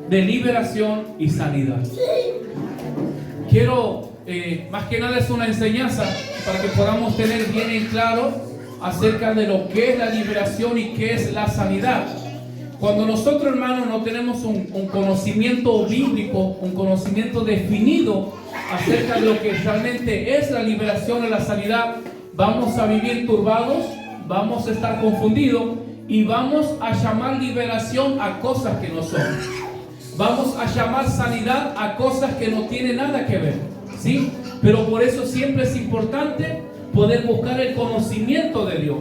de liberación y sanidad. Quiero, más que nada es una enseñanza para que podamos tener bien en claro acerca de lo que es la liberación y qué es la sanidad. Cuando nosotros, hermanos, no tenemos un conocimiento bíblico, un conocimiento definido acerca de lo que realmente es la liberación y la sanidad, vamos a vivir turbados, vamos a estar confundidos y vamos a llamar liberación a cosas que no son. Vamos a llamar sanidad a cosas que no tienen nada que ver, ¿sí? Pero por eso siempre es importante poder buscar el conocimiento de Dios.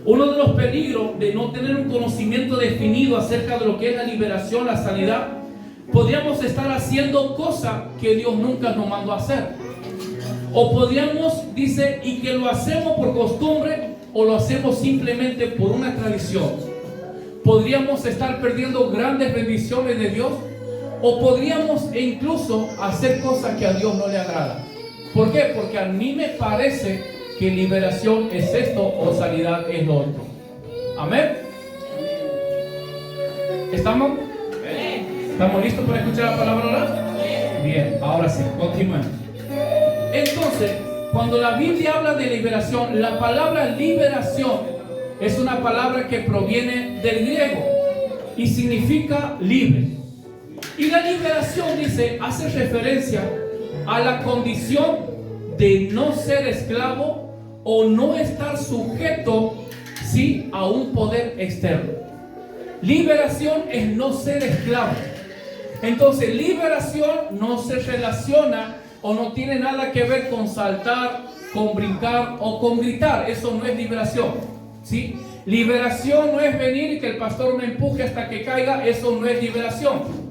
Uno de los peligros de no tener un conocimiento definido acerca de lo que es la liberación, la sanidad, podríamos estar haciendo cosas que Dios nunca nos mandó a hacer. O podríamos, dice, y que lo hacemos por costumbre o lo hacemos simplemente por una tradición. Podríamos estar perdiendo grandes bendiciones de Dios o podríamos incluso hacer cosas que a Dios no le agradan. ¿Por qué? Porque a mí me parece que liberación es esto o sanidad es lo otro. ¿Amén? ¿Estamos? ¿Estamos listos para escuchar la palabra ahora? Bien, ahora sí, continuemos. Entonces, cuando la Biblia habla de liberación, la palabra liberación es una palabra que proviene del griego y significa libre. Y la liberación, dice, hace referencia a la condición de no ser esclavo o no estar sujeto, ¿sí?, a un poder externo. Liberación es no ser esclavo. Entonces, liberación no se relaciona o no tiene nada que ver con saltar, con brincar o con gritar. Eso no es liberación, ¿sí? Liberación no es venir y que el pastor me empuje hasta que caiga. Eso no es liberación.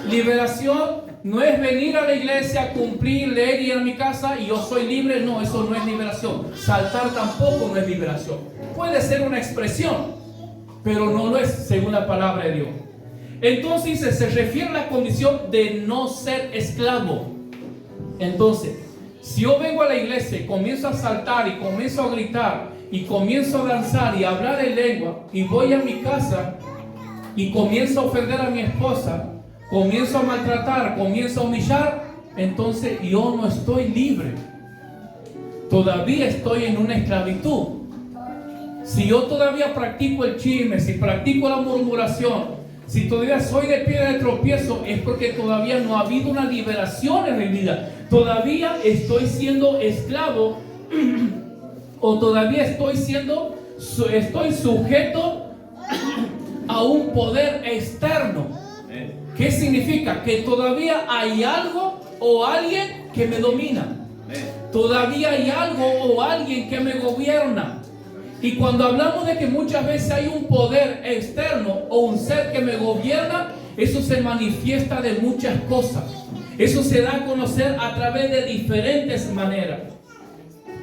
Liberación no es venir a la iglesia, cumplir, leer y ir a mi casa y yo soy libre. No, eso no es liberación. Saltar tampoco no es liberación. Puede ser una expresión, pero no lo es según la palabra de Dios. Entonces se refiere a la condición de no ser esclavo. Entonces, si yo vengo a la iglesia y comienzo a saltar y comienzo a gritar y comienzo a danzar y a hablar en lengua y voy a mi casa y comienzo a ofender a mi esposa, comienzo a maltratar, comienzo a humillar, entonces yo no estoy libre. Todavía estoy en una esclavitud. Si yo todavía practico el chisme, si practico la murmuración, si todavía soy de piedra de tropiezo, es porque todavía no ha habido una liberación en mi vida. Todavía estoy siendo esclavo o todavía estoy sujeto a un poder externo. ¿Qué significa? Que todavía hay algo o alguien que me domina. Todavía hay algo o alguien que me gobierna. Y cuando hablamos de que muchas veces hay un poder externo o un ser que me gobierna, eso se manifiesta de muchas cosas. Eso se da a conocer a través de diferentes maneras.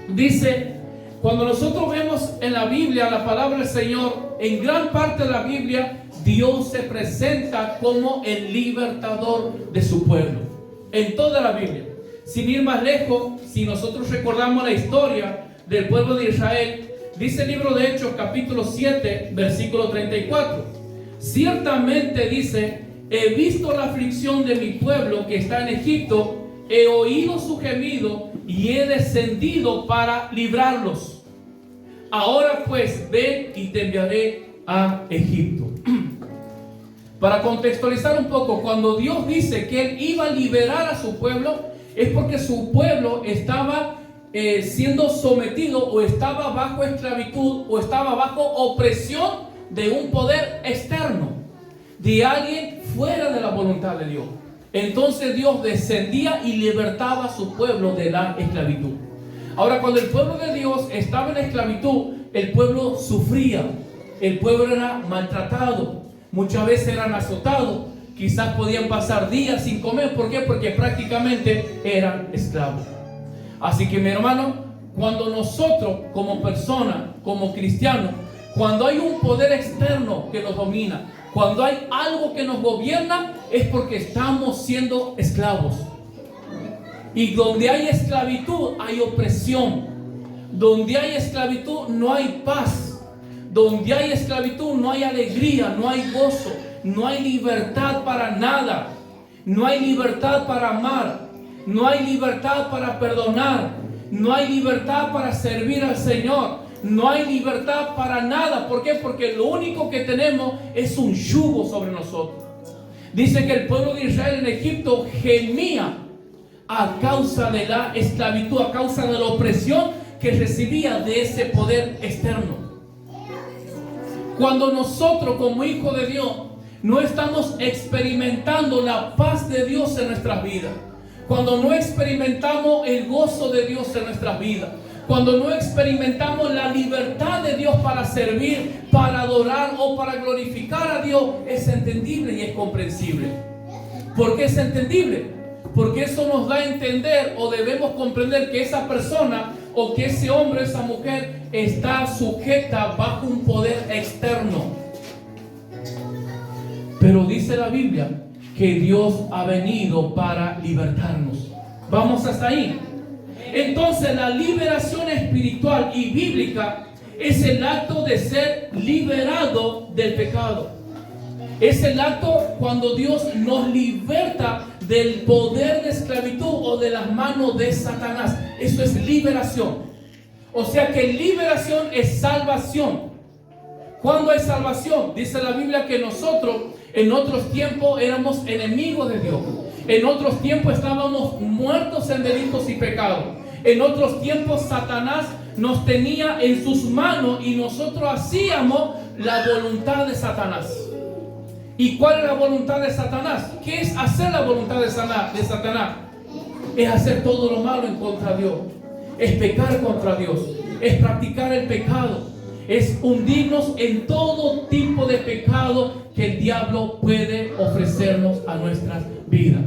Dice, cuando nosotros vemos en la Biblia la palabra del Señor, en gran parte de la Biblia, Dios se presenta como el libertador de su pueblo. En toda la Biblia. Sin ir más lejos, si nosotros recordamos la historia del pueblo de Israel, dice el libro de Hechos, capítulo 7, versículo 34. Ciertamente dice, he visto la aflicción de mi pueblo que está en Egipto, he oído su gemido y he descendido para librarlos. Ahora pues, ven y te enviaré a Egipto. Para contextualizar un poco, cuando Dios dice que Él iba a liberar a su pueblo, es porque su pueblo estaba siendo sometido o estaba bajo esclavitud o estaba bajo opresión de un poder externo, de alguien fuera de la voluntad de Dios. Entonces Dios descendía y libertaba a su pueblo de la esclavitud. Ahora, cuando el pueblo de Dios estaba en esclavitud, el pueblo sufría, el pueblo era maltratado, muchas veces eran azotados, quizás podían pasar días sin comer. ¿Por qué? Porque prácticamente eran esclavos. Así que, mi hermano, cuando nosotros como personas, como cristianos, cuando hay un poder externo que nos domina, cuando hay algo que nos gobierna, es porque estamos siendo esclavos. Y donde hay esclavitud hay opresión. Donde hay esclavitud no hay paz. Donde hay esclavitud no hay alegría, no hay gozo. no hay libertad para nada. No hay libertad para amar. No hay libertad para perdonar. No hay libertad para servir al Señor. No hay libertad para nada. ¿Por qué? Porque lo único que tenemos es un yugo sobre nosotros. Dice que el pueblo de Israel en Egipto gemía a causa de la esclavitud, a causa de la opresión que recibía de ese poder externo. Cuando nosotros como hijos de Dios no estamos experimentando la paz de Dios en nuestras vidas, cuando no experimentamos el gozo de Dios en nuestras vidas, cuando no experimentamos la libertad de Dios para servir, para adorar o para glorificar a Dios, es entendible y es comprensible. ¿Por qué es entendible? Porque eso nos da a entender o debemos comprender que esa persona o que ese hombre, esa mujer está sujeta bajo un poder externo. Pero dice la Biblia que Dios ha venido para libertarnos. Vamos hasta ahí. Entonces la liberación espiritual y bíblica es el acto de ser liberado del pecado. Es el acto cuando Dios nos liberta del poder de esclavitud o de las manos de Satanás. Eso es liberación. O sea que liberación es salvación. ¿Cuándo hay salvación? Dice la Biblia que nosotros en otros tiempos éramos enemigos de Dios. En otros tiempos estábamos muertos en delitos y pecados. En otros tiempos Satanás nos tenía en sus manos y nosotros hacíamos la voluntad de Satanás. ¿Y cuál es la voluntad de Satanás? ¿Qué es hacer la voluntad de Satanás? Es hacer todo lo malo en contra de Dios. Es pecar contra Dios. Es practicar el pecado. Es hundirnos en todo tipo de pecado que el diablo puede ofrecernos a nuestras vidas.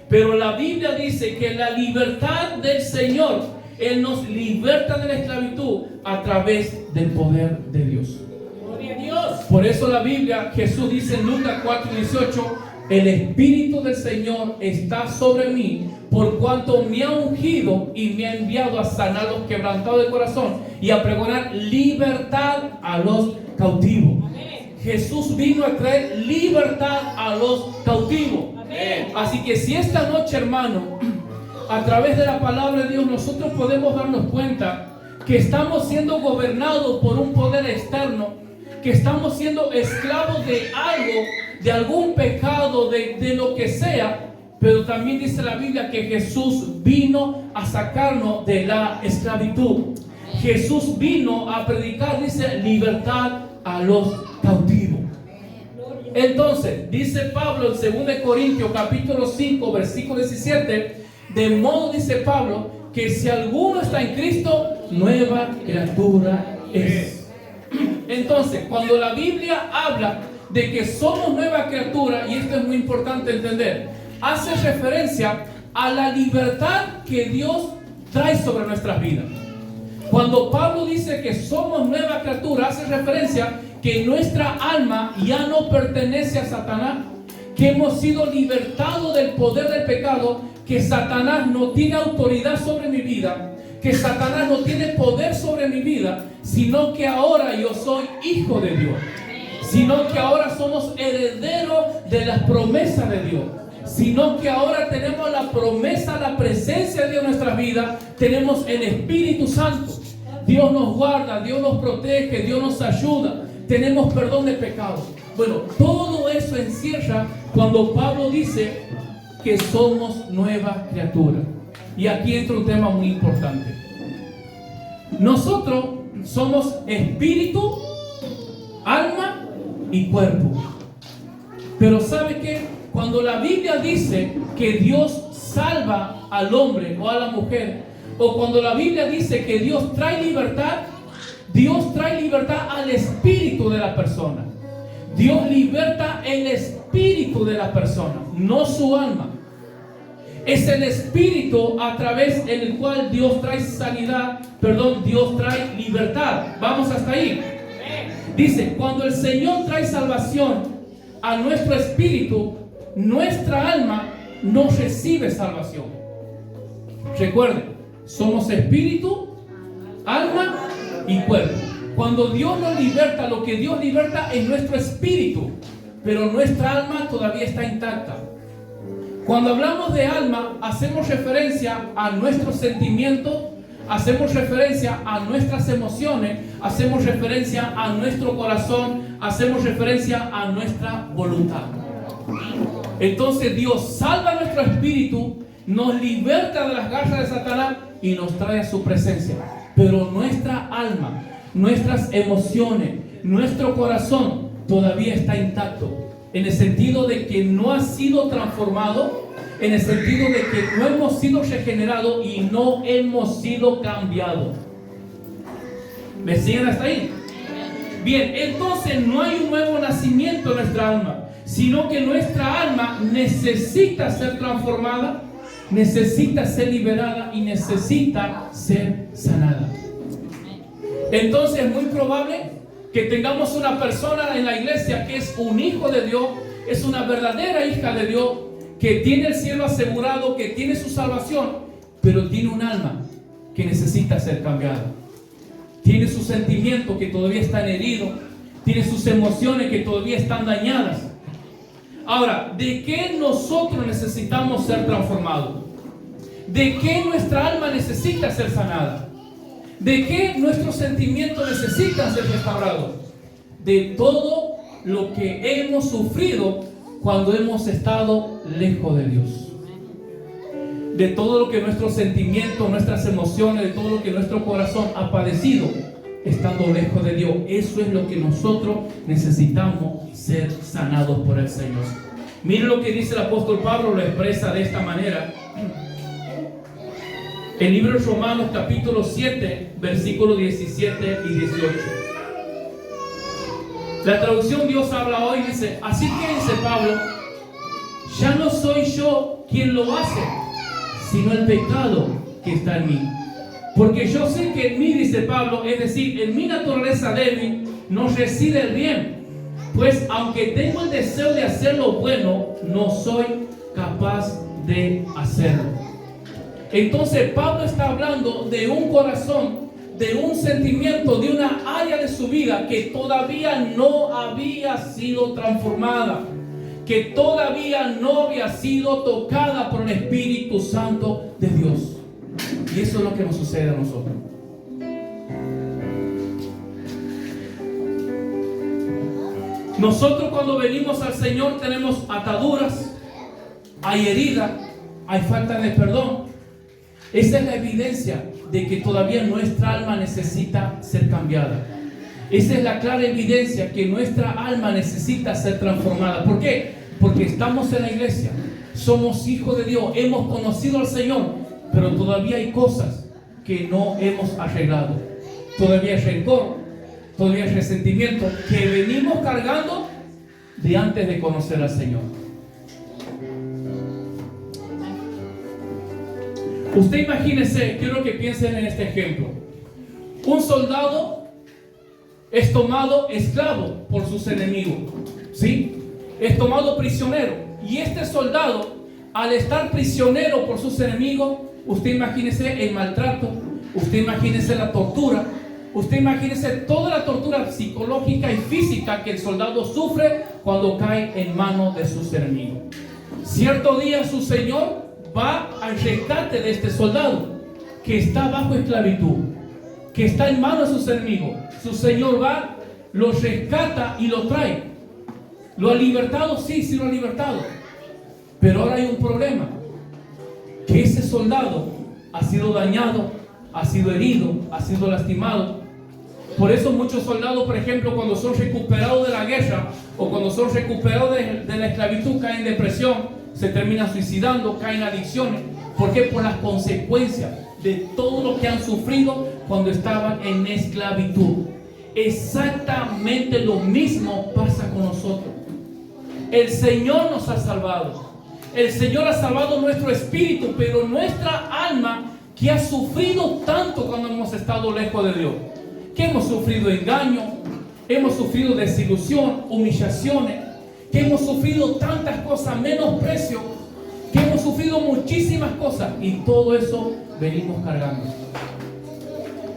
Pero la Biblia dice que la libertad del Señor, Él nos liberta de la esclavitud a través del poder de Dios. Gloria a Dios. Por eso la Biblia, Jesús dice en Lucas 4:18, el Espíritu del Señor está sobre mí, por cuanto me ha ungido y me ha enviado a sanar a los quebrantados de corazón y a pregonar libertad a los cautivos. Amén. Jesús vino a traer libertad a los cautivos. Amén. Así que si esta noche, hermano, a través de la palabra de Dios nosotros podemos darnos cuenta que estamos siendo gobernados por un poder externo, que estamos siendo esclavos de algo, de algún pecado, de lo que sea. Pero también dice la Biblia que Jesús vino a sacarnos de la esclavitud. Jesús vino a predicar, dice, libertad a los cautivos. Entonces, dice Pablo en 2 Corintios capítulo 5, versículo 17, de modo dice Pablo, que si alguno está en Cristo, nueva criatura es. Entonces, cuando la Biblia habla de que somos nueva criatura, y esto es muy importante entender, hace referencia a la libertad que Dios trae sobre nuestras vidas. Cuando Pablo dice que somos nueva criatura, hace referencia que nuestra alma ya no pertenece a Satanás, que hemos sido libertados del poder del pecado, que Satanás no tiene autoridad sobre mi vida, que Satanás no tiene poder sobre mi vida, sino que ahora yo soy hijo de Dios, sino que ahora somos herederos de las promesas de Dios, sino que ahora tenemos la promesa, la presencia de Dios en nuestra vida, tenemos el Espíritu Santo. Dios nos guarda, Dios nos protege, Dios nos ayuda, tenemos perdón de pecados. Bueno, todo eso encierra cuando Pablo dice que somos nueva criatura. Y aquí entra un tema muy importante. Nosotros somos espíritu, alma y cuerpo. Pero ¿sabe qué? Cuando la Biblia dice que Dios salva al hombre o a la mujer, o cuando la Biblia dice que Dios trae libertad al espíritu de la persona. Dios liberta el espíritu de la persona, no su alma. Es el espíritu a través del cual Dios trae sanidad, Dios trae libertad. Vamos hasta ahí. Dice, cuando el Señor trae salvación a nuestro espíritu, nuestra alma no recibe salvación. Recuerden, somos espíritu, alma y cuerpo. Cuando Dios nos liberta, lo que Dios liberta es nuestro espíritu. pero nuestra alma todavía está intacta. Cuando hablamos de alma, hacemos referencia a nuestros sentimientos, hacemos referencia a nuestras emociones, hacemos referencia a nuestro corazón, hacemos referencia a nuestra voluntad. Entonces Dios salva nuestro espíritu, nos liberta de las garras de Satanás y nos trae a su presencia. Pero nuestra alma, nuestras emociones, nuestro corazón todavía está intacto, en el sentido de que no ha sido transformado, en el sentido de que no hemos sido regenerados y no hemos sido cambiados. ¿Me siguen hasta ahí? Bien, entonces no hay un nuevo nacimiento en nuestra alma, sino que nuestra alma necesita ser transformada, necesita ser liberada y necesita ser sanada. Entonces es muy probable que tengamos una persona en la iglesia que es un hijo de Dios, es una verdadera hija de Dios, que tiene el cielo asegurado, que tiene su salvación, pero tiene un alma que necesita ser cambiada. Tiene sus sentimientos que todavía están heridos, tiene sus emociones que todavía están dañadas. Ahora, ¿de qué nosotros necesitamos ser transformados? ¿De qué nuestra alma necesita ser sanada? ¿De qué nuestros sentimientos necesitan ser restaurados? De todo lo que hemos sufrido cuando hemos estado lejos de Dios. De todo lo que nuestros sentimientos, nuestras emociones, de todo lo que nuestro corazón ha padecido estando lejos de Dios. Eso es lo que nosotros necesitamos ser sanados por el Señor. Miren lo que dice el apóstol Pablo, lo expresa de esta manera. El libro de Romanos capítulo 7, versículos 17 y 18. La traducción Dios habla hoy dice: así que, dice Pablo, ya no soy yo quien lo hace, sino el pecado que está en mí. Porque yo sé que en mí, dice Pablo, es decir, en mi naturaleza débil, no reside el bien. Pues aunque tengo el deseo de hacer lo bueno, no soy capaz de hacerlo. Entonces Pablo está hablando de un corazón, de un sentimiento, de una área de su vida que todavía no había sido transformada, que todavía no había sido tocada por el Espíritu Santo de Dios. Y eso es lo que nos sucede a nosotros. Nosotros cuando venimos al Señor tenemos ataduras, hay heridas, hay falta de perdón. Esa es la evidencia de que todavía nuestra alma necesita ser cambiada. Esa es la clara evidencia que nuestra alma necesita ser transformada. ¿Por qué? Porque estamos en la iglesia, somos hijos de Dios, hemos conocido al Señor, pero todavía hay cosas que no hemos arreglado. Todavía hay rencor, todavía hay resentimiento que venimos cargando de antes de conocer al Señor. Usted imagínese, quiero que piensen en este ejemplo. Un soldado es tomado esclavo por sus enemigos, ¿sí? Es tomado prisionero. Y este soldado, al estar prisionero por sus enemigos, usted imagínese el maltrato, usted imagínese la tortura, usted imagínese toda la tortura psicológica y física que el soldado sufre cuando cae en manos de sus enemigos. Cierto día su Señor va al rescate de este soldado que está bajo esclavitud, que está en manos de sus enemigos. Su Señor va, lo rescata y lo trae. ¿Lo ha libertado? Sí, sí lo ha libertado. Pero ahora hay un problema, que ese soldado ha sido dañado, ha sido herido, ha sido lastimado. Por eso muchos soldados, por ejemplo, cuando son recuperados de la guerra o cuando son recuperados de la esclavitud, caen en depresión, se terminan suicidando, caen en adicciones. ¿Por qué? Por las consecuencias de todo lo que han sufrido cuando estaban en esclavitud. Exactamente lo mismo pasa con nosotros. El Señor nos ha salvado. El Señor ha salvado nuestro espíritu, pero nuestra alma, que ha sufrido tanto cuando hemos estado lejos de Dios, que hemos sufrido engaño, hemos sufrido desilusión, humillaciones, que hemos sufrido tantas cosas, menosprecio, que hemos sufrido muchísimas cosas, y todo eso venimos cargando.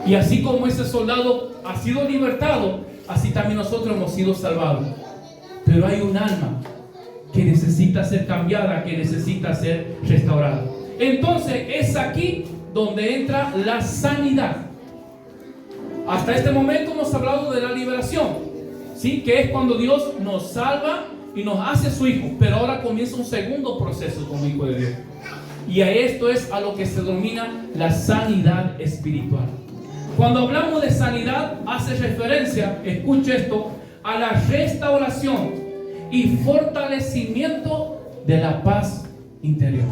Y así como ese soldado ha sido libertado, así también nosotros hemos sido salvados. pero hay un alma que necesita ser cambiada, que necesita ser restaurada. Entonces es aquí donde entra la sanidad. Hasta este momento hemos hablado de la liberación, ¿sí? Que es cuando Dios nos salva y nos hace su hijo, pero ahora comienza un segundo proceso como hijo de Dios. Y a esto es a lo que se denomina la sanidad espiritual. Cuando hablamos de sanidad, hace referencia, escuche esto, a la restauración y fortalecimiento de la paz interior.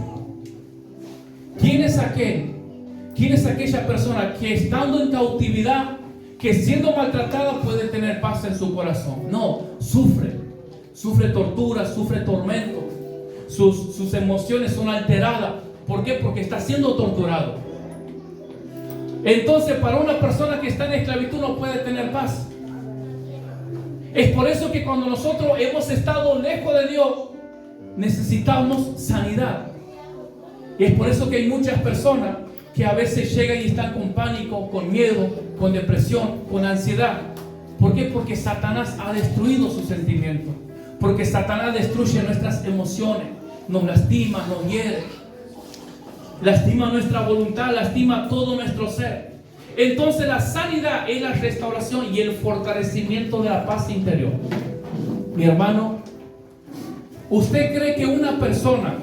¿Quién es aquel? ¿Quién es aquella persona que estando en cautividad, que siendo maltratada puede tener paz en su corazón? No, sufre tortura, sufre tormento. Sus emociones son alteradas. ¿Por qué? Porque está siendo torturado. Entonces, para una persona que está en esclavitud no puede tener paz. Es por eso que cuando nosotros hemos estado lejos de Dios, necesitamos sanidad. Y es por eso que hay muchas personas que a veces llegan y están con pánico, con miedo, con depresión, con ansiedad. ¿Por qué? Porque Satanás ha destruido sus sentimientos. Porque Satanás destruye nuestras emociones, nos lastima, nos hiere, lastima nuestra voluntad, lastima todo nuestro ser. Entonces la sanidad es la restauración y el fortalecimiento de la paz interior. Mi hermano, ¿usted cree que una persona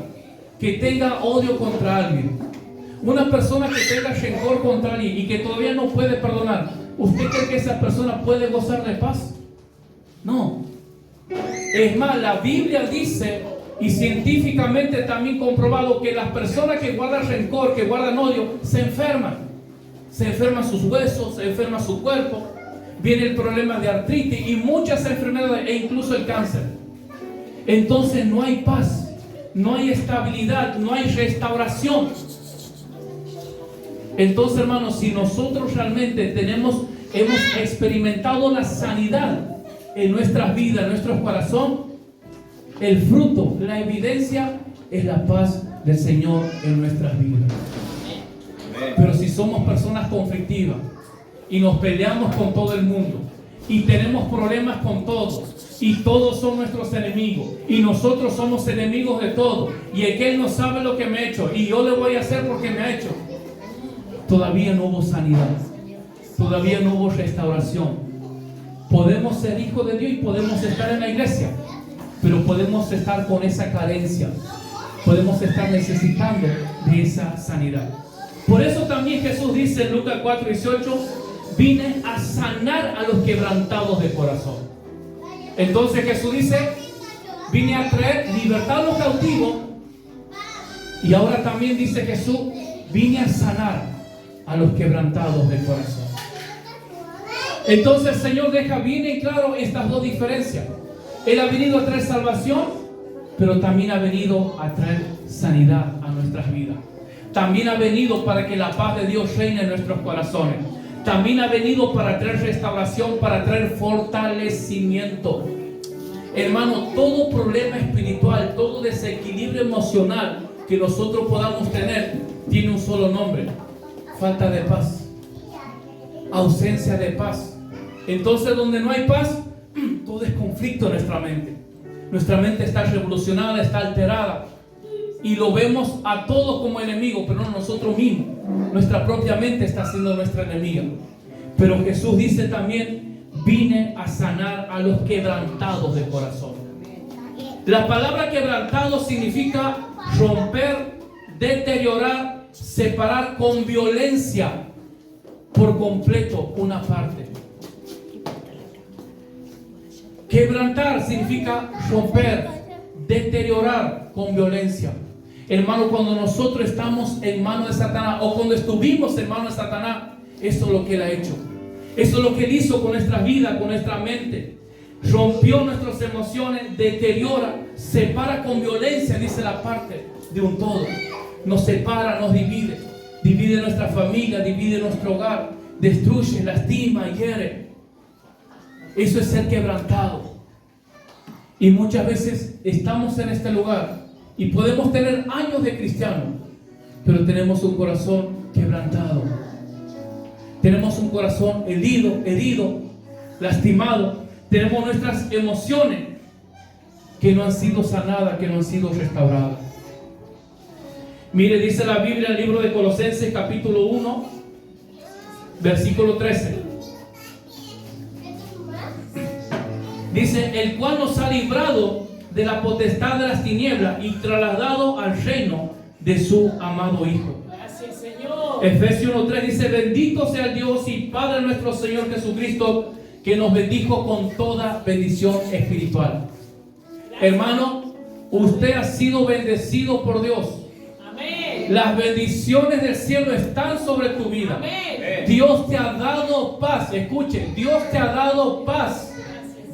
que tenga odio contra alguien, una persona que tenga rencor contra alguien y que todavía no puede perdonar, ¿usted cree que esa persona puede gozar de paz? No. Es más, la Biblia dice, y científicamente también comprobado, que las personas que guardan rencor, que guardan odio, se enferman. Se enferman sus huesos, se enferma su cuerpo, viene el problema de artritis y muchas enfermedades e incluso el cáncer. Entonces no hay paz, no hay estabilidad, no hay restauración. Entonces, hermanos, si nosotros realmente hemos experimentado la sanidad en nuestras vidas, en nuestro corazón, el fruto, la evidencia es la paz del Señor en nuestras vidas. Pero si somos personas conflictivas y nos peleamos con todo el mundo y tenemos problemas con todos y todos son nuestros enemigos y nosotros somos enemigos de todos y aquel no sabe lo que me ha hecho y yo le voy a hacer porque me ha hecho, todavía no hubo sanidad, todavía no hubo restauración. Podemos ser hijos de Dios y podemos estar en la iglesia, pero podemos estar con esa carencia, podemos estar necesitando de esa sanidad. Por eso también Jesús dice en Lucas 4:18, vine a sanar a los quebrantados de corazón. Entonces Jesús dice, vine a traer libertad a los cautivos. Y ahora también dice Jesús, vine a sanar a los quebrantados de corazón. Entonces el Señor deja bien en claro estas dos diferencias. Él ha venido a traer salvación, pero también ha venido a traer sanidad a nuestras vidas. También ha venido para que la paz de Dios reine en nuestros corazones. También ha venido para traer restauración, para traer fortalecimiento. Hermano, todo problema espiritual, todo desequilibrio emocional que nosotros podamos tener, tiene un solo nombre: falta de paz, ausencia de paz. Entonces, donde no hay paz, todo es conflicto en nuestra mente. Nuestra mente está revolucionada, está alterada. Y lo vemos a todos como enemigos, pero no nosotros mismos. Nuestra propia mente está siendo nuestra enemiga. Pero Jesús dice también, vine a sanar a los quebrantados de corazón. La palabra quebrantado significa romper, deteriorar, separar con violencia por completo una parte. Quebrantar significa romper, deteriorar con violencia. Hermano, cuando nosotros estamos en manos de Satanás o cuando estuvimos en manos de Satanás, eso es lo que Él ha hecho. Eso es lo que Él hizo con nuestra vida, con nuestra mente. Rompió nuestras emociones, deteriora, separa con violencia, dice la parte de un todo. Nos separa, nos divide. Divide nuestra familia, divide nuestro hogar, destruye, lastima, hiere. Eso es ser quebrantado. Y muchas veces estamos en este lugar y podemos tener años de cristiano, pero tenemos un corazón quebrantado. Tenemos un corazón herido, lastimado. Tenemos nuestras emociones que no han sido sanadas, que no han sido restauradas. Mire, dice la Biblia en el libro de Colosenses capítulo 1, versículo 13. Dice, el cual nos ha librado de la potestad de las tinieblas y trasladado al reino de su amado Hijo. Gracias, Señor. Efesios 1:3 dice, bendito sea el Dios y Padre nuestro Señor Jesucristo, que nos bendijo con toda bendición espiritual. Hermano, usted ha sido bendecido por Dios. Amén. Las bendiciones del cielo están sobre tu vida. Amén. Dios te ha dado paz. Escuche, Dios te ha dado paz.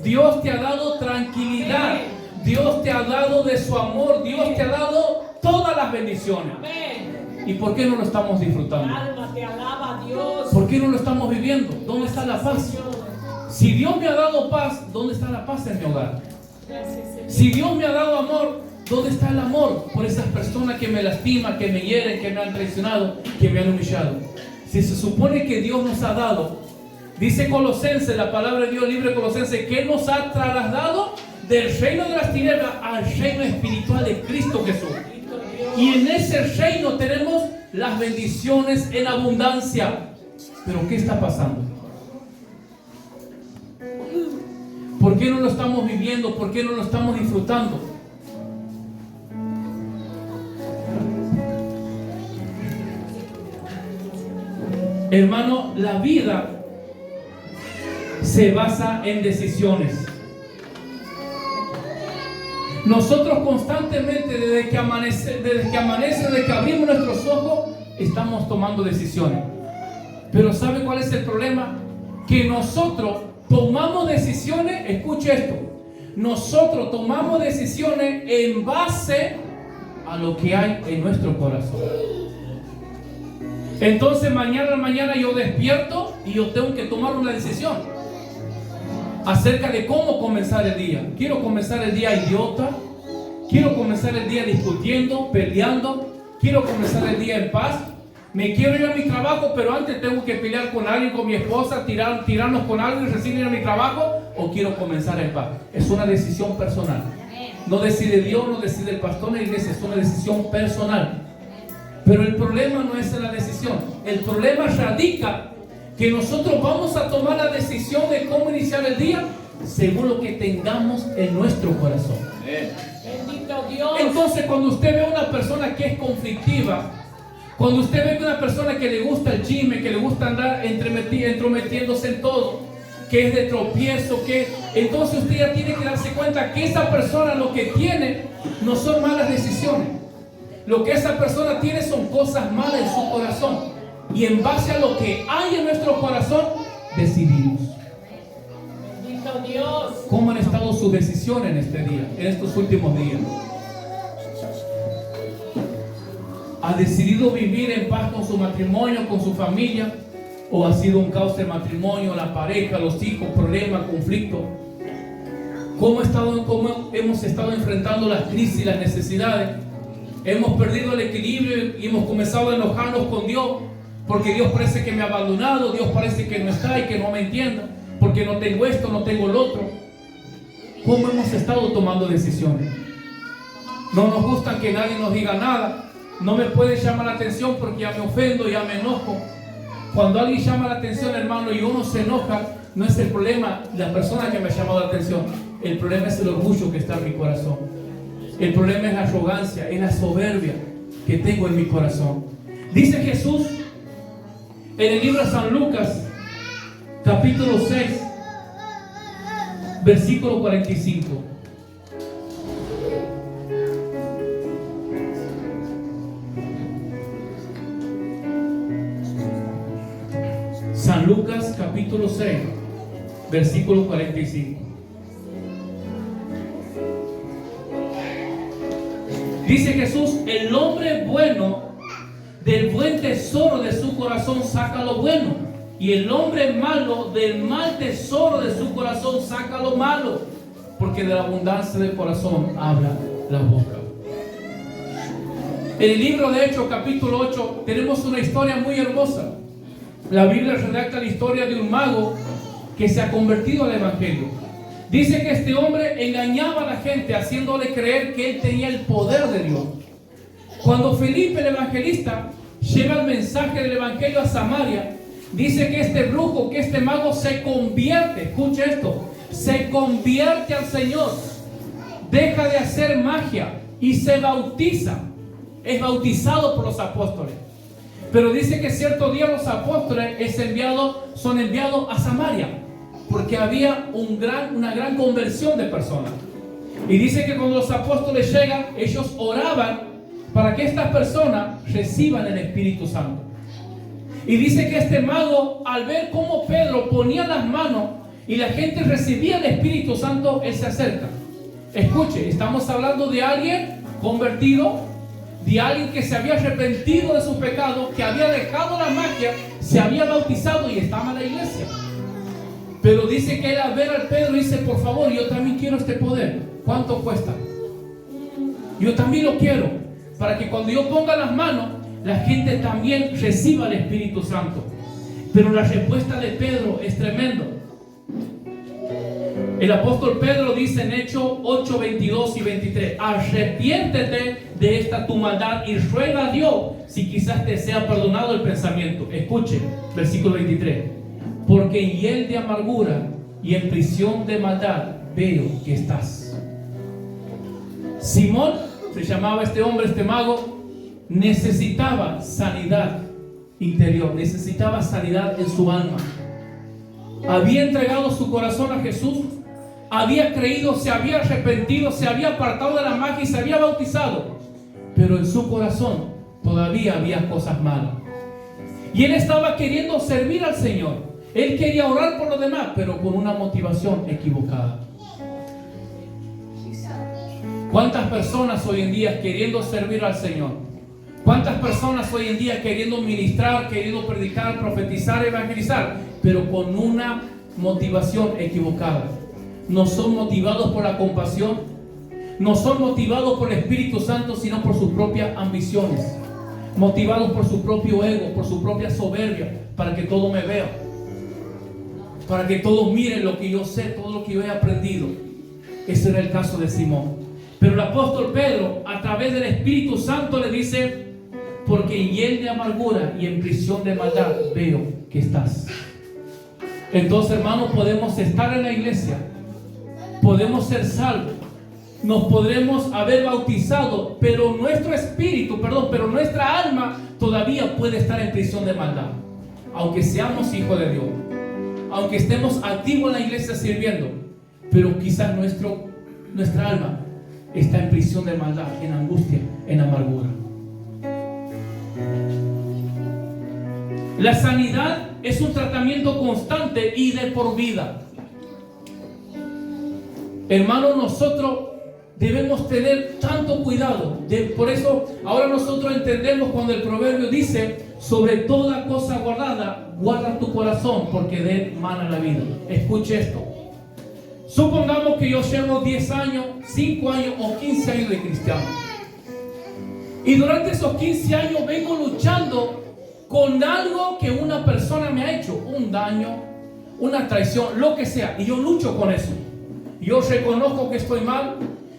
Dios te ha dado tranquilidad. Dios te ha dado de su amor. Dios te ha dado todas las bendiciones. Amén. ¿Y por qué no lo estamos disfrutando? Alma te alaba, Dios. ¿Por qué no lo estamos viviendo? ¿Dónde está la paz? Si Dios me ha dado paz, ¿dónde está la paz en mi hogar? Si Dios me ha dado amor, ¿dónde está el amor por esas personas que me lastiman, que me hieren, que me han traicionado, que me han humillado? Si se supone que Dios nos ha dado, dice Colosenses, la palabra de Dios libre Colosenses, que Él nos ha trasladado del reino de las tinieblas al reino espiritual de Cristo Jesús. Y en ese reino tenemos las bendiciones en abundancia. Pero ¿qué está pasando? ¿Por qué no lo estamos viviendo? ¿Por qué no lo estamos disfrutando? Hermano, la vida se basa en decisiones. Nosotros constantemente, desde que amanece, desde que abrimos nuestros ojos, estamos tomando decisiones. Pero ¿sabe cuál es el problema? Que nosotros tomamos decisiones, escuche esto, nosotros tomamos decisiones en base a lo que hay en nuestro corazón. Entonces mañana yo despierto y yo tengo que tomar una decisión acerca de cómo comenzar el día. Quiero comenzar el día idiota, quiero comenzar el día discutiendo, peleando, quiero comenzar el día en paz. Me quiero ir a mi trabajo, pero antes tengo que pelear con alguien, con mi esposa, tirarnos con algo y recién ir a mi trabajo, o quiero comenzar en paz. Es una decisión personal. No decide Dios, no decide el pastor en la iglesia, es una decisión personal. Pero el problema no es en la decisión. El problema radica que nosotros vamos a tomar la decisión de cómo iniciar el día según lo que tengamos en nuestro corazón. Bendito Dios. Entonces, cuando usted ve a una persona que es conflictiva, cuando usted ve a una persona que le gusta el chisme, que le gusta andar entrometiéndose en todo, que es de tropiezo, entonces usted ya tiene que darse cuenta que esa persona lo que tiene no son malas decisiones. Lo que esa persona tiene son cosas malas en su corazón. Y en base a lo que hay en nuestro corazón, decidimos. Bendito Dios. ¿Cómo han estado sus decisiones en este día, en estos últimos días? ¿Ha decidido vivir en paz con su matrimonio, con su familia? ¿O ha sido un caos el matrimonio, la pareja, los hijos, problemas, conflictos? ¿Cómo hemos estado enfrentando las crisis y las necesidades? Hemos perdido el equilibrio y hemos comenzado a enojarnos con Dios porque Dios parece que me ha abandonado, Dios parece que no está y que no me entiende, porque no tengo esto, no tengo lo otro. ¿Cómo hemos estado tomando decisiones? No nos gusta que nadie nos diga nada. No me puede llamar la atención porque ya me ofendo, ya me enojo. Cuando alguien llama la atención, hermano, y uno se enoja, no es el problema la persona que me ha llamado la atención. El problema es el orgullo que está en mi corazón. El problema es la arrogancia, es la soberbia que tengo en mi corazón. Dice Jesús en el libro de San Lucas, capítulo 6, versículo 45. San Lucas, capítulo 6, versículo 45. Dice Jesús, el hombre bueno del buen tesoro de su corazón saca lo bueno, y el hombre malo del mal tesoro de su corazón saca lo malo, porque de la abundancia del corazón habla la boca. En el libro de Hechos, capítulo 8, tenemos una historia muy hermosa. La Biblia redacta la historia de un mago que se ha convertido al evangelio. Dice que este hombre engañaba a la gente haciéndole creer que él tenía el poder de Dios. Cuando Felipe el evangelista lleva el mensaje del evangelio a Samaria, dice que este brujo, que este mago se convierte, escuche esto, se convierte al Señor, deja de hacer magia y se bautiza, es bautizado por los apóstoles. Pero dice que cierto día los apóstoles son enviados a Samaria, porque había una gran conversión de personas. Y dice que cuando los apóstoles llegan, ellos oraban para que estas personas reciban el Espíritu Santo. Y dice que este mago, al ver cómo Pedro ponía las manos y la gente recibía el Espíritu Santo, él se acerca. Escuche, estamos hablando de alguien convertido, de alguien que se había arrepentido de sus pecados, que había dejado la magia, se había bautizado y estaba en la iglesia. Pero dice que él al ver al Pedro dice, por favor, yo también quiero este poder. ¿Cuánto cuesta? Yo también lo quiero, para que cuando yo ponga las manos, la gente también reciba el Espíritu Santo. Pero la respuesta de Pedro es tremendo. El apóstol Pedro dice en Hechos 8, 22 y 23, arrepiéntete de esta tu maldad y ruega a Dios si quizás te sea perdonado el pensamiento. Escuche, versículo 23. Porque en hiel de amargura y en prisión de maldad veo que estás. Simón, se llamaba este hombre, este mago, necesitaba sanidad interior, necesitaba sanidad en su alma. Había entregado su corazón a Jesús, había creído, se había arrepentido, se había apartado de la magia y se había bautizado, pero en su corazón todavía había cosas malas. Y él estaba queriendo servir al Señor. Él quería orar por los demás, pero con una motivación equivocada. ¿Cuántas personas hoy en día queriendo servir al Señor? ¿Cuántas personas hoy en día queriendo ministrar, queriendo predicar, profetizar, evangelizar, pero con una motivación equivocada? No son motivados por la compasión, no son motivados por el Espíritu Santo, sino por sus propias ambiciones, motivados por su propio ego, por su propia soberbia, para que todo me vea, para que todos miren lo que yo sé, todo lo que yo he aprendido. Ese era el caso de Simón. Pero el apóstol Pedro, a través del Espíritu Santo, le dice, porque en hiel de amargura y en prisión de maldad veo que estás. Entonces, hermanos, podemos estar en la iglesia, podemos ser salvos, nos podremos haber bautizado, pero nuestro espíritu, pero nuestra alma todavía puede estar en prisión de maldad, aunque seamos hijos de Dios, aunque estemos activos en la iglesia sirviendo, pero quizás nuestra alma está en prisión de maldad, en angustia, en amargura. La sanidad es un tratamiento constante y de por vida. Hermanos, nosotros debemos tener tanto cuidado. Por eso ahora nosotros entendemos cuando el proverbio dice, sobre toda cosa guardada, guarda tu corazón, porque de él mana la vida. Escuche esto. Supongamos que yo llevo 10 años, 5 años o 15 años de cristiano. Y durante esos 15 años vengo luchando con algo que una persona me ha hecho, un daño, una traición, lo que sea. Y yo lucho con eso. Yo reconozco que estoy mal,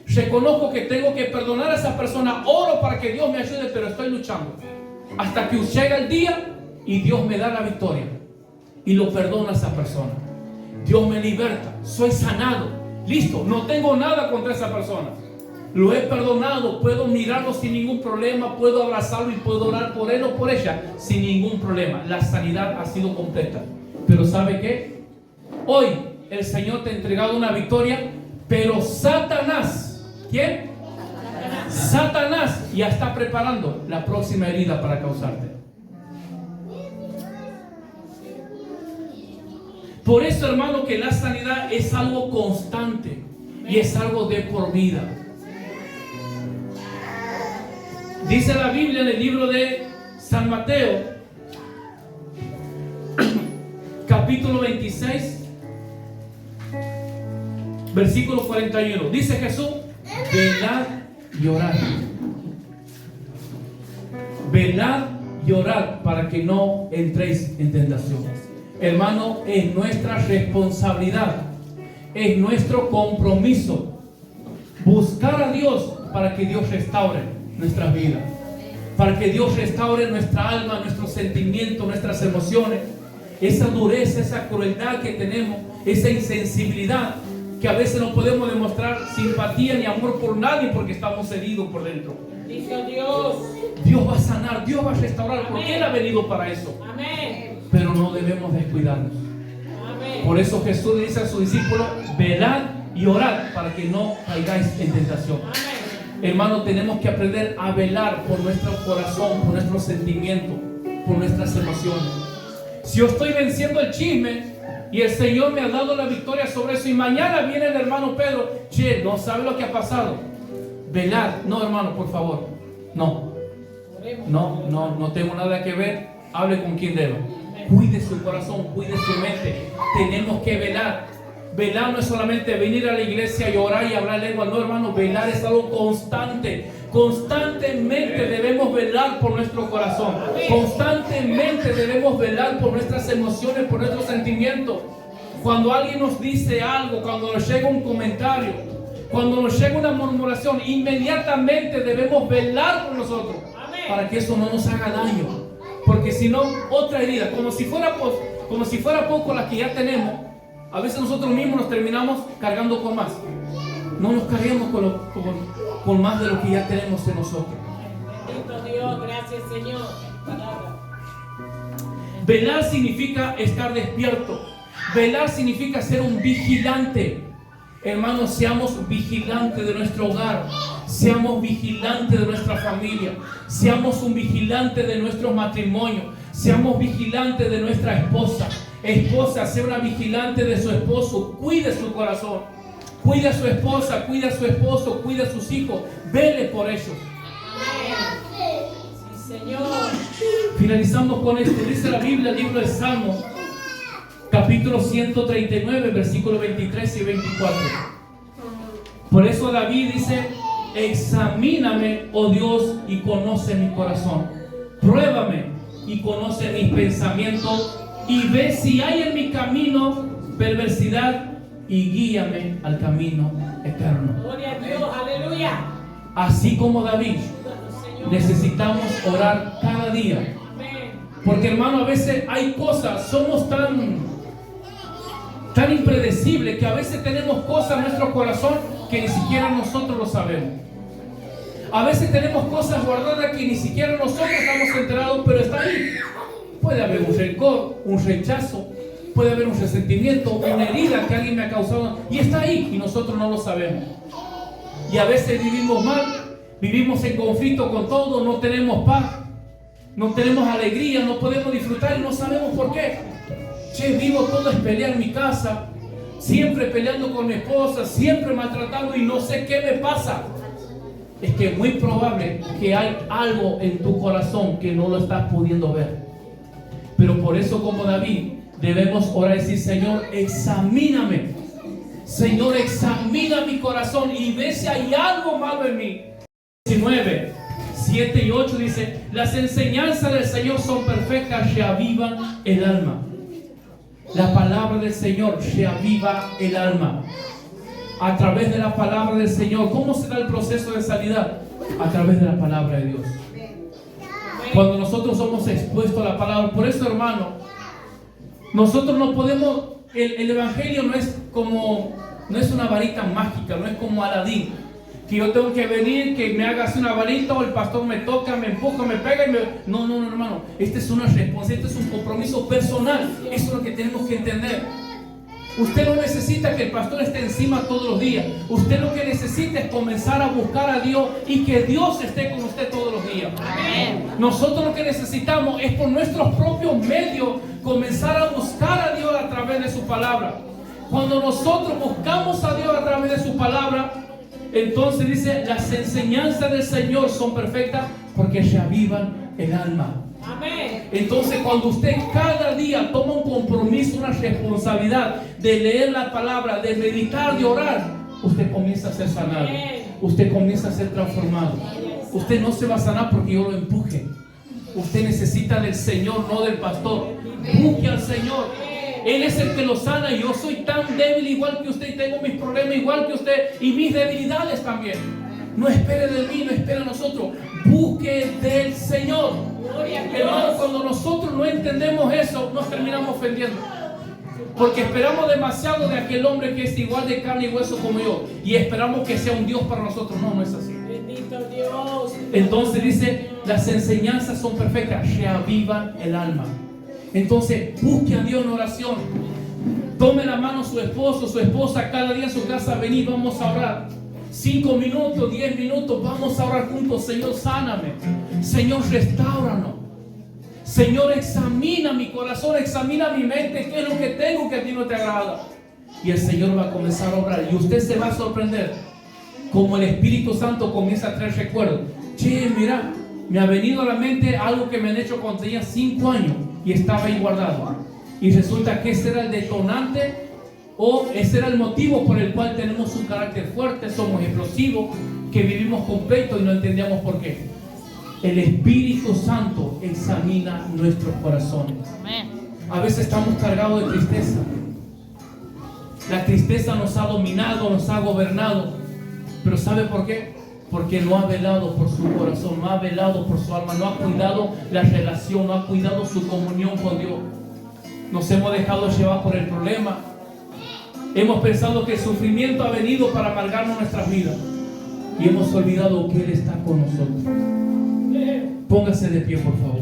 reconozco que tengo que perdonar a esa persona, oro para que Dios me ayude, pero estoy luchando. Hasta que llega el día y Dios me da la victoria. Y lo perdona a esa persona. Dios me liberta, soy sanado, listo, no tengo nada contra esa persona. Lo he perdonado, puedo mirarlo sin ningún problema, puedo abrazarlo y puedo orar por él o por ella sin ningún problema. La sanidad ha sido completa. Pero ¿sabe qué? Hoy el Señor te ha entregado una victoria, pero Satanás, ¿quién? Satanás ya está preparando la próxima herida para causarte. Por eso, hermano, que la sanidad es algo constante y es algo de por vida. Dice la Biblia en el libro de San Mateo, capítulo 26, versículo 41. Dice Jesús, velad y orad. Velad y orad para que no entréis en tentación. Hermano, es nuestra responsabilidad es nuestro compromiso. Buscar a Dios para que Dios restaure nuestras vidas. Para que Dios restaure nuestra alma, nuestros sentimientos, nuestras emociones. Esa dureza, esa crueldad que tenemos, esa insensibilidad que a veces no podemos demostrar simpatía ni amor por nadie porque estamos heridos por dentro. Bendito Dios. Dios va a sanar, Dios va a restaurar, Amén. porque Él ha venido para eso. Amén. Pero no debemos descuidarnos. Amén. Por eso Jesús le dice a sus discípulos: velad y orad para que no caigáis en tentación. Amén. Hermano, tenemos que aprender a velar por nuestro corazón, por nuestros sentimientos, por nuestras emociones. Si yo estoy venciendo el chisme y el Señor me ha dado la victoria sobre eso, y mañana viene el hermano Pedro, che, no sabe lo que ha pasado. Velar, no, hermano, por favor, no tengo nada que ver. Hable con quien deba. Cuide su corazón, cuide su mente. Tenemos que velar. Velar no es solamente venir a la iglesia y orar y hablar lengua, no, hermano. Velar es algo constante. Constantemente debemos velar por nuestro corazón. Constantemente debemos velar por nuestras emociones, por nuestros sentimientos. Cuando alguien nos dice algo, cuando nos llega un comentario, cuando nos llega una murmuración, inmediatamente debemos velar por nosotros para que eso no nos haga daño. Porque si no, otra herida, como si fuera poco la que ya tenemos, a veces nosotros mismos nos terminamos cargando con más. No nos carguemos con más de lo que ya tenemos en nosotros. Bendito Dios, gracias Señor. Palabra. Velar significa estar despierto. Velar significa ser un vigilante. Hermanos, seamos vigilantes de nuestro hogar. Seamos vigilantes de nuestra familia. Seamos un vigilante de nuestro matrimonio. Seamos vigilantes de nuestra esposa. Esposa, sea una vigilante de su esposo. Cuide su corazón. Cuide a su esposa, cuide a su esposo, cuide a sus hijos. Vele por ellos. Sí, Señor. Finalizamos con esto. Dice la Biblia, el libro de Salmos, capítulo 139, versículos 23 y 24. Por eso David dice: examíname, oh Dios, y conoce mi corazón. Pruébame y conoce mis pensamientos, y ve si hay en mi camino perversidad, y guíame al camino eterno. Gloria a Dios, aleluya. Así como David, Señor. necesitamos orar cada día. Amén. Porque, hermano, a veces hay cosas, somos tan impredecibles que a veces tenemos cosas en nuestro corazón que ni siquiera nosotros lo sabemos. A veces tenemos cosas guardadas que ni siquiera nosotros estamos enterados, pero está ahí. Puede haber un rencor, un rechazo, puede haber un resentimiento, una herida que alguien me ha causado, y está ahí y nosotros no lo sabemos. Y a veces vivimos mal, vivimos en conflicto con todo, no tenemos paz, no tenemos alegría, no podemos disfrutar y no sabemos por qué. Che, vivo todo es pelear en mi casa, siempre peleando con mi esposa, siempre maltratando y no sé qué me pasa. Es que es muy probable que hay algo en tu corazón que no lo estás pudiendo ver. Pero por eso, como David, debemos orar y decir: Señor, examíname. Señor, examina mi corazón y ve si hay algo malo en mí. 19, 7 y 8 dice: las enseñanzas del Señor son perfectas, reavivan el alma. La palabra del Señor reaviva el alma. A través de la palabra del Señor. ¿Cómo se da el proceso de sanidad? A través de la palabra de Dios. Cuando nosotros somos expuestos a la palabra. Por eso, hermano, nosotros no podemos, el evangelio no es una varita mágica, no es como Aladín, que yo tengo que venir, que me haga así una varita, o el pastor me toca, me empuja, me pega y me... No, hermano, esta es una responsabilidad, este es un compromiso personal. Eso es lo que tenemos que entender. Usted no necesita que el pastor esté encima todos los días. Usted lo que necesita es comenzar a buscar a Dios y que Dios esté con usted todos los días. Amén. Nosotros lo que necesitamos es por nuestros propios medios comenzar a buscar a Dios a través de su palabra. Cuando nosotros buscamos a Dios a través de su palabra, entonces dice: las enseñanzas del Señor son perfectas porque reavivan el alma. Amén. Entonces, cuando usted cada día toma un compromiso, una responsabilidad de leer la palabra, de meditar, de orar, usted comienza a ser sanado. Usted comienza a ser transformado. Usted no se va a sanar porque yo lo empuje. Usted necesita del Señor, no del pastor. Busque al Señor. Él es el que lo sana. Yo soy tan débil igual que usted y tengo mis problemas igual que usted y mis debilidades también. No espere de mí, no espere de nosotros. Busque del Señor. Hermano, cuando nosotros no entendemos eso, nos terminamos ofendiendo. Porque esperamos demasiado de aquel hombre que es igual de carne y hueso como yo. Y esperamos que sea un Dios para nosotros. No, no es así. Bendito Dios. Entonces dice, las enseñanzas son perfectas, reavivan el alma. Entonces, busque a Dios en oración. Tome la mano su esposo, su esposa, cada día en su casa, vení, vamos a orar. 5 minutos, 10 minutos, vamos a orar juntos. Señor, sáname. Señor, restáuranos. Señor, examina mi corazón, examina mi mente, qué es lo que tengo que a ti no te agrada. Y el Señor va a comenzar a obrar. Y usted se va a sorprender como el Espíritu Santo comienza a traer recuerdos. Che, mira, me ha venido a la mente algo que me han hecho cuando tenía 5 años y estaba ahí guardado. Y resulta que ese era el detonante o ese era el motivo por el cual tenemos un carácter fuerte, somos explosivos, que vivimos con pleito y no entendíamos por qué. El Espíritu Santo examina nuestros corazones. A veces estamos cargados de tristeza. La tristeza nos ha dominado, nos ha gobernado. Pero ¿sabe por qué? Porque no ha velado por su corazón, no ha velado por su alma, no ha cuidado la relación, no ha cuidado su comunión con Dios. Nos hemos dejado llevar por el problema. Hemos pensado que el sufrimiento ha venido para amargarnos nuestras vidas. Y hemos olvidado que Él está con nosotros. Póngase de pie, por favor.